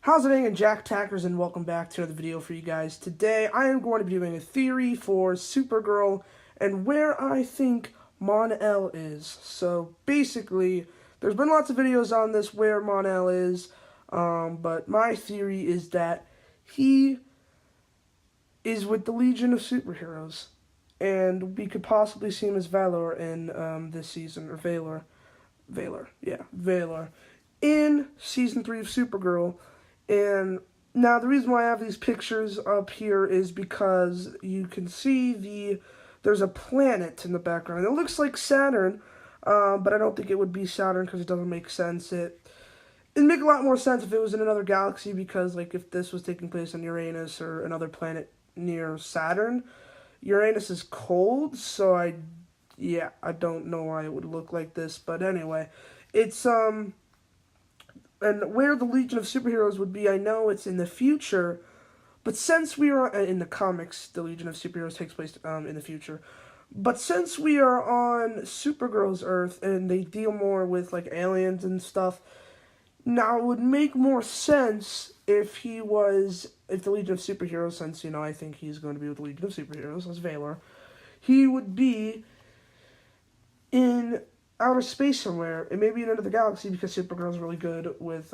How's it going, Jack Tackers, and welcome back to another video for you guys. Today, I am going to be doing a theory for Supergirl and where I think Mon-El is. So, basically, there's been lots of videos on this where Mon-El is, but my theory is that he is with the Legion of Superheroes, and we could possibly see him as Valor in this season, or Valor, in Season 3 of Supergirl. And now the reason why I have these pictures up here is because you can see there's a planet in the background. It looks like Saturn, but I don't think it would be Saturn because it doesn't make sense. It'd make a lot more sense if it was in another galaxy, because like if this was taking place on Uranus or another planet near Saturn, Uranus is cold, so I don't know why it would look like this. But anyway, it's and where the Legion of Superheroes would be, I know it's in the future, but since we are in the comics, the Legion of Superheroes takes place in the future. But since we are on Supergirl's Earth and they deal more with like aliens and stuff, now it would make more sense if the Legion of Superheroes, since I think he's going to be with the Legion of Superheroes as Valor, he would be in outer space somewhere, and maybe in another galaxy, because Supergirl's really good with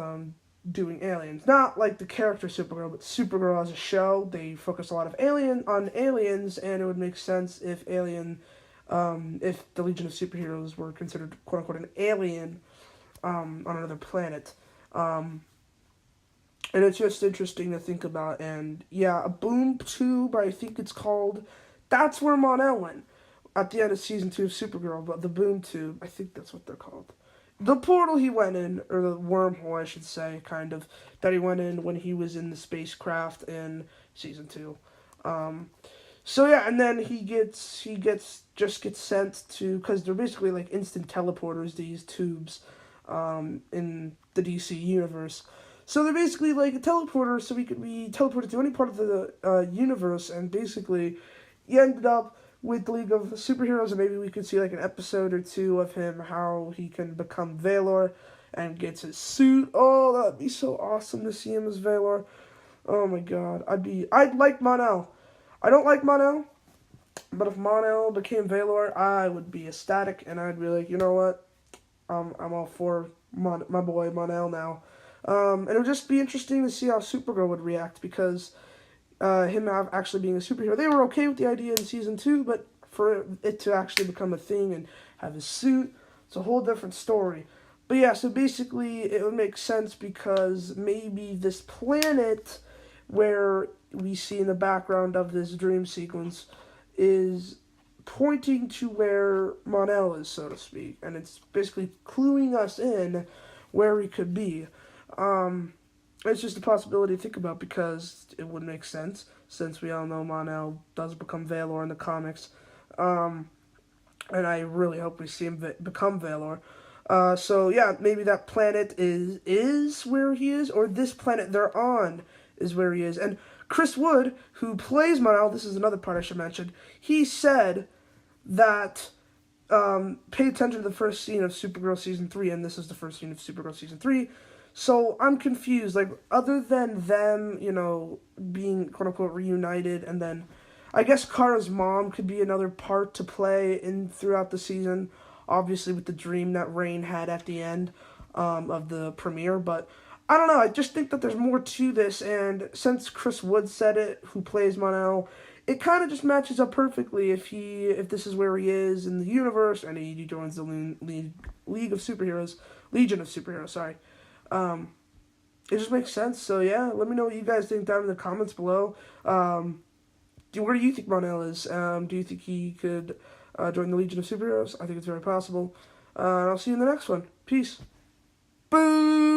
doing aliens. Not like the character Supergirl, but Supergirl as a show. They focus a lot of on aliens, and it would make sense if if the Legion of Superheroes were considered quote unquote an alien on another planet. And it's just interesting to think about. And yeah, a boom tube, I think it's called. That's where Mon-El went at the end of Season 2 of Supergirl, but the boom tube, I think that's what they're called. The portal he went in, or the wormhole, I should say, kind of, that he went in when he was in the spacecraft in Season 2. So yeah, and then he gets sent to, because they're basically like instant teleporters, these tubes, in the DC universe. So they're basically like a teleporter, so we could be teleported to any part of the universe, and basically, you ended up with the League of Superheroes, and maybe we could see like an episode or two of him, how he can become Valor and gets his suit. Oh, that'd be so awesome to see him as Valor. Oh my god, I'd like Mon-El. I don't like Mon-El, but if Mon-El became Valor, I would be ecstatic, and I'd be like, you know what, I'm all for my boy Mon-El now. And it would just be interesting to see how Supergirl would react, because him actually being a superhero, they were okay with the idea in Season 2, but for it to actually become a thing and have his suit, it's a whole different story. But yeah, so basically it would make sense, because maybe this planet where we see in the background of this dream sequence is pointing to where Mon-El is, so to speak, and it's basically cluing us in where he could be. It's just a possibility to think about, because it would make sense, since we all know Mon-El does become Valor in the comics. And I really hope we see him become Valor. So yeah, maybe that planet is where he is, or this planet they're on is where he is. And Chris Wood, who plays Mon-El, this is another part I should mention, he said that pay attention to the first scene of Supergirl Season 3, and this is the first scene of Supergirl Season 3. So I'm confused, like, other than them, being quote-unquote reunited, and then I guess Kara's mom could be another part to play throughout the season, obviously with the dream that Rain had at the end of the premiere, but I don't know, I just think that there's more to this, and since Chris Wood said it, who plays Mon-El, it kind of just matches up perfectly if this is where he is in the universe, and he joins the Legion of Superheroes, sorry. It just makes sense. So yeah, let me know what you guys think down in the comments below. Where do you think Mon-El is? Do you think he could join the Legion of Superheroes? I think it's very possible. I'll see you in the next one. Peace. Boo!